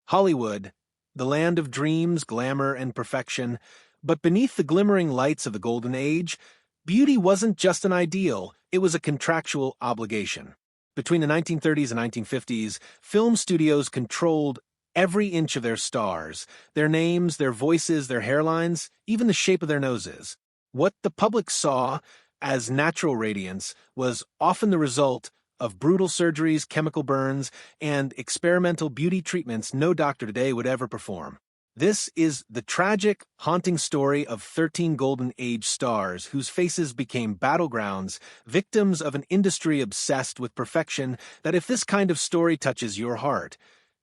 Hollywood, the land of dreams, glamour, and perfection, but beneath the glimmering lights of the Golden Age, beauty wasn't just an ideal, it was a contractual obligation. Between the 1930s and 1950s, film studios controlled every inch of their stars, their names, their voices, their hairlines, even the shape of their noses. What the public saw as natural radiance was often the result of brutal surgeries, chemical burns, and experimental beauty treatments no doctor today would ever perform. This is the tragic, haunting story of 13 Golden Age stars whose faces became battlegrounds, victims of an industry obsessed with perfection. That if this kind of story touches your heart,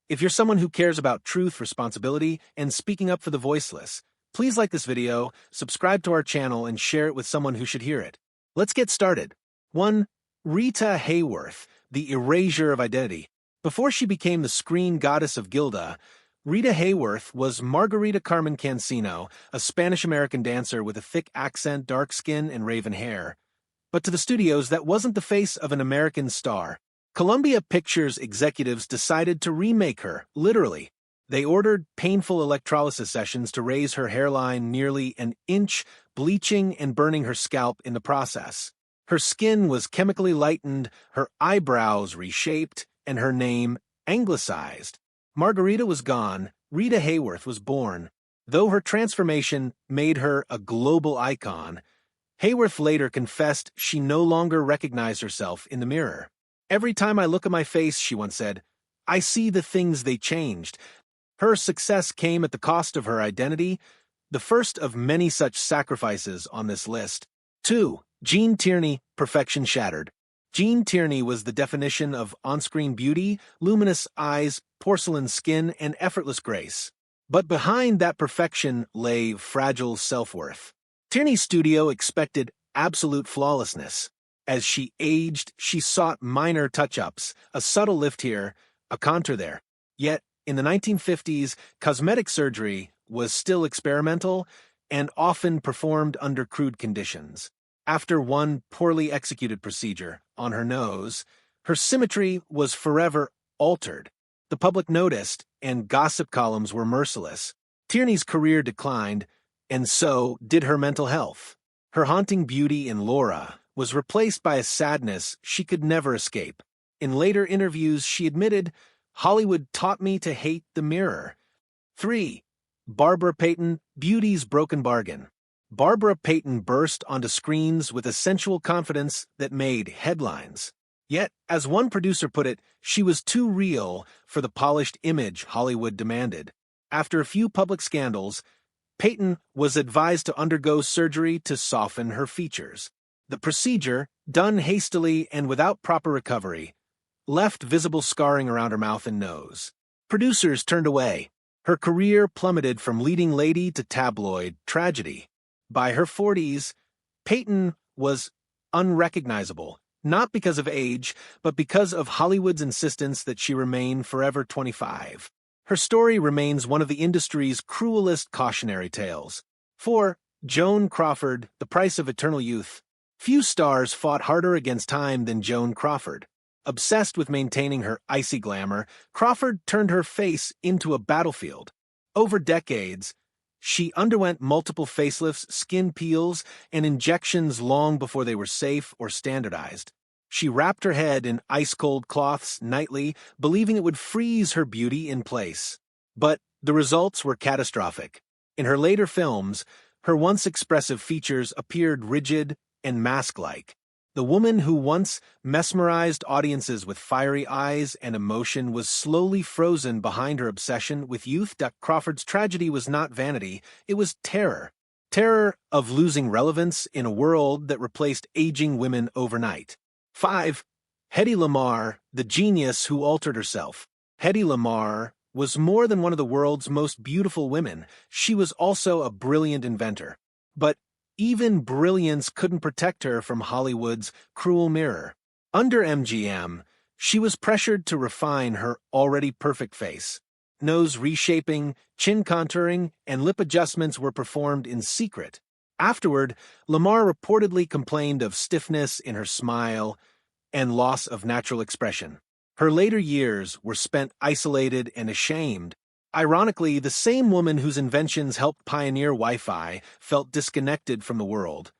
if you're someone who cares about truth, responsibility, and speaking up for the voiceless, please like this video, subscribe to our channel, and share it with someone who should hear it. Let's get started. 1. Rita Hayworth, the erasure of identity. Before she became the screen goddess of Gilda, Rita Hayworth was Margarita Carmen Cancino, a Spanish-American dancer with a thick accent, dark skin, and raven hair. But to the studios, that wasn't the face of an American star. Columbia Pictures executives decided to remake her, literally. They ordered painful electrolysis sessions to raise her hairline nearly an inch, bleaching and burning her scalp in the process. Her skin was chemically lightened, her eyebrows reshaped, and her name anglicized. Margarita was gone, Rita Hayworth was born. Though her transformation made her a global icon, Hayworth later confessed she no longer recognized herself in the mirror. "Every time I look at my face," she once said, "I see the things they changed." Her success came at the cost of her identity, the first of many such sacrifices on this list. 2. Gene Tierney, perfection shattered. Gene Tierney was the definition of on-screen beauty, luminous eyes, porcelain skin, and effortless grace. But behind that perfection lay fragile self-worth. Tierney's studio expected absolute flawlessness. As she aged, she sought minor touch-ups, a subtle lift here, a contour there. Yet, in the 1950s, cosmetic surgery was still experimental and often performed under crude conditions. After one poorly executed procedure on her nose, her symmetry was forever altered. The public noticed, and gossip columns were merciless. Tierney's career declined, and so did her mental health. Her haunting beauty in Laura was replaced by a sadness she could never escape. In later interviews, she admitted, "Hollywood taught me to hate the mirror." 3. Barbara Payton, beauty's broken bargain. Barbara Payton burst onto screens with a sensual confidence that made headlines. Yet, as one producer put it, she was too real for the polished image Hollywood demanded. After a few public scandals, Payton was advised to undergo surgery to soften her features. The procedure, done hastily and without proper recovery, left visible scarring around her mouth and nose. Producers turned away. Her career plummeted from leading lady to tabloid tragedy. By her 40s, Payton was unrecognizable, not because of age, but because of Hollywood's insistence that she remain forever 25. Her story remains one of the industry's cruelest cautionary tales. 4. Joan Crawford, the price of eternal youth. Few stars fought harder against time than Joan Crawford. Obsessed with maintaining her icy glamour, Crawford turned her face into a battlefield. Over decades, she underwent multiple facelifts, skin peels, and injections long before they were safe or standardized. She wrapped her head in ice-cold cloths nightly, believing it would freeze her beauty in place. But the results were catastrophic. In her later films, her once expressive features appeared rigid and mask-like. The woman who once mesmerized audiences with fiery eyes and emotion was slowly frozen behind her obsession with youth. Crawford's tragedy was not vanity, it was terror. Terror of losing relevance in a world that replaced aging women overnight. 5. Hedy Lamarr, the genius who altered herself. Hedy Lamarr was more than one of the world's most beautiful women. She was also a brilliant inventor. But even brilliance couldn't protect her from Hollywood's cruel mirror. Under MGM, she was pressured to refine her already perfect face. Nose reshaping, chin contouring, and lip adjustments were performed in secret. Afterward, Lamarr reportedly complained of stiffness in her smile and loss of natural expression. Her later years were spent isolated and ashamed, Ironically, the same woman whose inventions helped pioneer Wi-Fi felt disconnected from the world,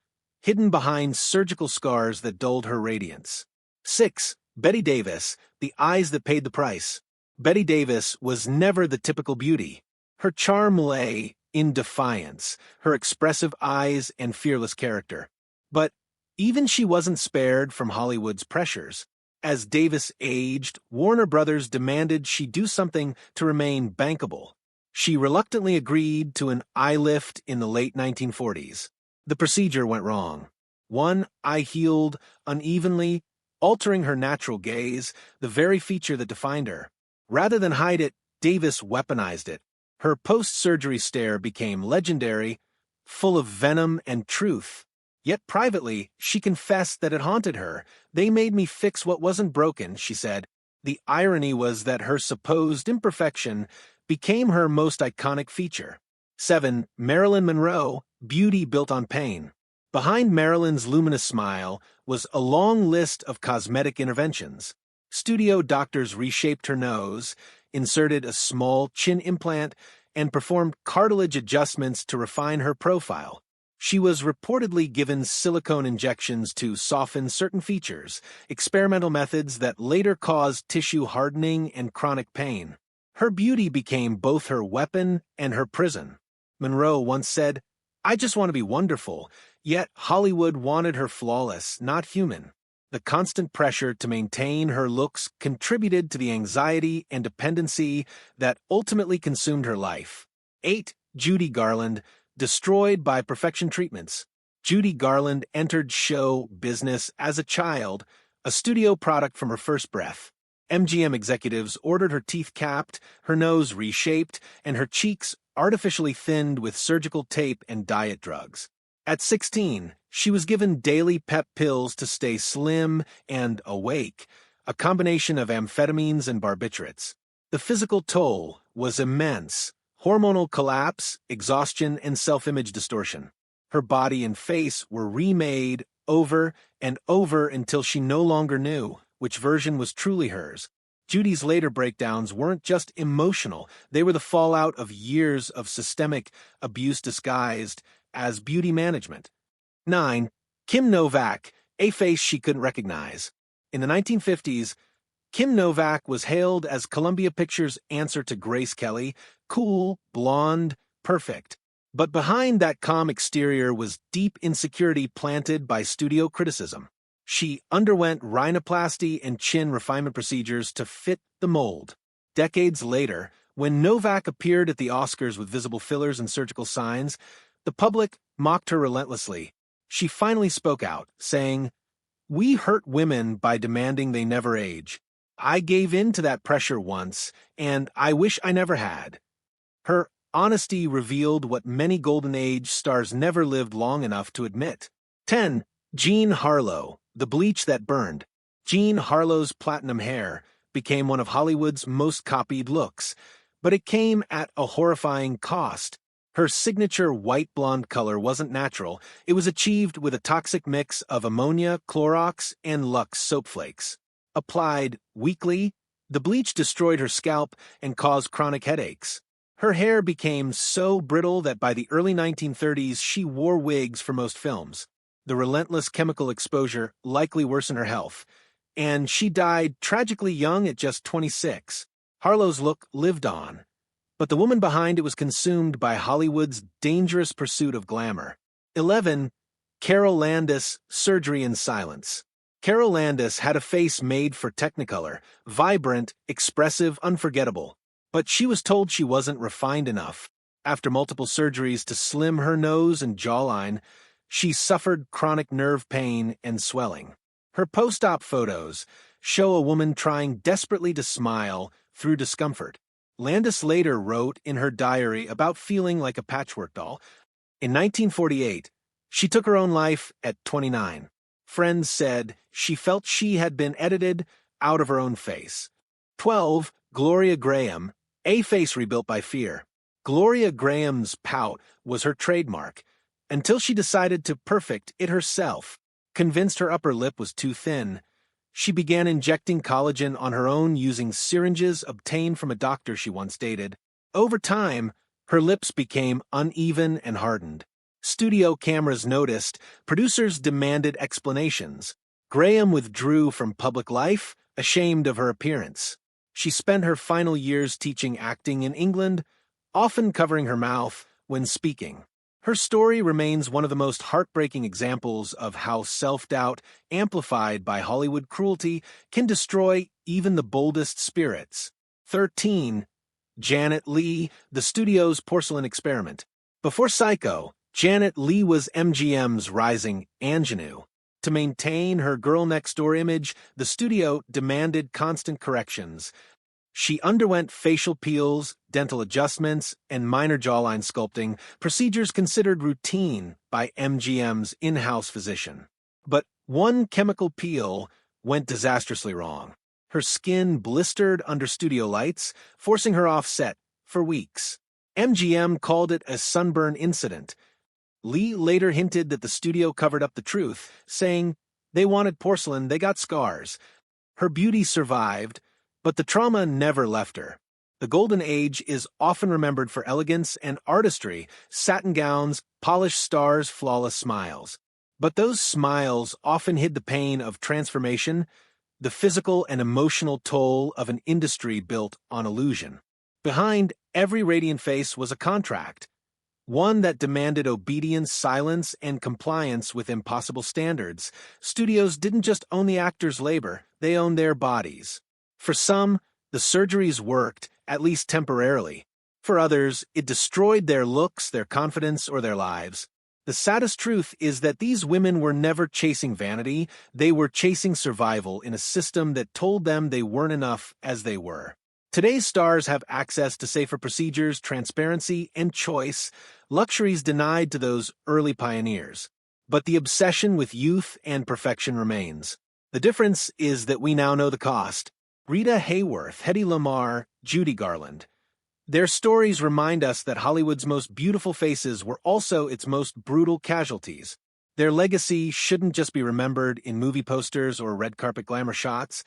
hidden behind surgical scars that dulled her radiance. 6. Betty Davis, the eyes that paid the price. Betty Davis was never the typical beauty. Her charm lay in defiance, her expressive eyes and fearless character. But even she wasn't spared from Hollywood's pressures. As Davis aged, Warner Brothers demanded she do something to remain bankable. She reluctantly agreed to an eye lift in the late 1940s. The procedure went wrong. One eye healed unevenly, altering her natural gaze, the very feature that defined her. Rather than hide it, Davis weaponized it. Her post-surgery stare became legendary, full of venom and truth. Yet privately, she confessed that it haunted her. "They made me fix what wasn't broken," she said. The irony was that her supposed imperfection became her most iconic feature. 7. Marilyn Monroe, beauty built on pain. Behind Marilyn's luminous smile was a long list of cosmetic interventions. Studio doctors reshaped her nose, inserted a small chin implant, and performed cartilage adjustments to refine her profile. She was reportedly given silicone injections to soften certain features, experimental methods that later caused tissue hardening and chronic pain. Her beauty became both her weapon and her prison. Monroe once said, "I just want to be wonderful," yet Hollywood wanted her flawless, not human. The constant pressure to maintain her looks contributed to the anxiety and dependency that ultimately consumed her life. 8. Judy Garland, destroyed by perfection treatments. Judy Garland entered show business as a child, a studio product from her first breath. MGM executives ordered her teeth capped, her nose reshaped, and her cheeks artificially thinned with surgical tape and diet drugs. At 16, she was given daily pep pills to stay slim and awake, a combination of amphetamines and barbiturates. The physical toll was immense. Hormonal collapse, exhaustion, and self-image distortion. Her body and face were remade over and over until she no longer knew which version was truly hers. Judy's later breakdowns weren't just emotional, they were the fallout of years of systemic abuse disguised as beauty management. 9. Kim Novak, a face she couldn't recognize. In the 1950s, Kim Novak was hailed as Columbia Pictures' answer to Grace Kelly, cool, blonde, perfect. But behind that calm exterior was deep insecurity planted by studio criticism. She underwent rhinoplasty and chin refinement procedures to fit the mold. Decades later, when Novak appeared at the Oscars with visible fillers and surgical signs, the public mocked her relentlessly. She finally spoke out, saying, "We hurt women by demanding they never age. I gave in to that pressure once, and I wish I never had." Her honesty revealed what many Golden Age stars never lived long enough to admit. 10. Jean Harlow, the bleach that burned. Jean Harlow's platinum hair became one of Hollywood's most copied looks, but it came at a horrifying cost. Her signature white blonde color wasn't natural. It was achieved with a toxic mix of ammonia, Clorox, and Lux soap flakes. Applied weekly, the bleach destroyed her scalp and caused chronic headaches. Her hair became so brittle that by the early 1930s she wore wigs for most films. The relentless chemical exposure likely worsened her health, and she died tragically young at just 26. Harlow's look lived on, but the woman behind it was consumed by Hollywood's dangerous pursuit of glamour. 11. Carol Landis, surgery in silence. Carol Landis had a face made for Technicolor, vibrant, expressive, unforgettable. But she was told she wasn't refined enough. After multiple surgeries to slim her nose and jawline, she suffered chronic nerve pain and swelling. Her post-op photos show a woman trying desperately to smile through discomfort. Landis later wrote in her diary about feeling like a patchwork doll. In 1948, she took her own life at 29. Friends said she felt she had been edited out of her own face. 12. Gloria Graham, a face rebuilt by fear. Gloria Graham's pout was her trademark, until she decided to perfect it herself. Convinced her upper lip was too thin, she began injecting collagen on her own using syringes obtained from a doctor she once dated. Over time, her lips became uneven and hardened. Studio cameras noticed, producers demanded explanations. Graham withdrew from public life, ashamed of her appearance. She spent her final years teaching acting in England, often covering her mouth when speaking. Her story remains one of the most heartbreaking examples of how self-doubt, amplified by Hollywood cruelty, can destroy even the boldest spirits. 13. Janet Leigh, the studio's porcelain experiment. Before Psycho, Janet Leigh was MGM's rising ingenue. To maintain her girl-next-door image, the studio demanded constant corrections. She underwent facial peels, dental adjustments, and minor jawline sculpting, procedures considered routine by MGM's in-house physician. But one chemical peel went disastrously wrong. Her skin blistered under studio lights, forcing her off set for weeks. MGM called it a sunburn incident. Leigh later hinted that the studio covered up the truth, saying, "They wanted porcelain, they got scars." Her beauty survived, but the trauma never left her. The Golden Age is often remembered for elegance and artistry, satin gowns, polished stars, flawless smiles. But those smiles often hid the pain of transformation, the physical and emotional toll of an industry built on illusion. Behind every radiant face was a contract, one that demanded obedience, silence, and compliance with impossible standards. Studios didn't just own the actors' labor, they owned their bodies. For some, the surgeries worked, at least temporarily. For others, it destroyed their looks, their confidence, or their lives. The saddest truth is that these women were never chasing vanity, they were chasing survival in a system that told them they weren't enough as they were. Today's stars have access to safer procedures, transparency, and choice, luxuries denied to those early pioneers. But the obsession with youth and perfection remains. The difference is that we now know the cost. Rita Hayworth, Hedy Lamarr, Judy Garland. Their stories remind us that Hollywood's most beautiful faces were also its most brutal casualties. Their legacy shouldn't just be remembered in movie posters or red carpet glamour shots,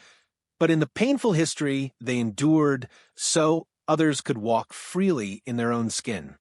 but in the painful history they endured so others could walk freely in their own skin.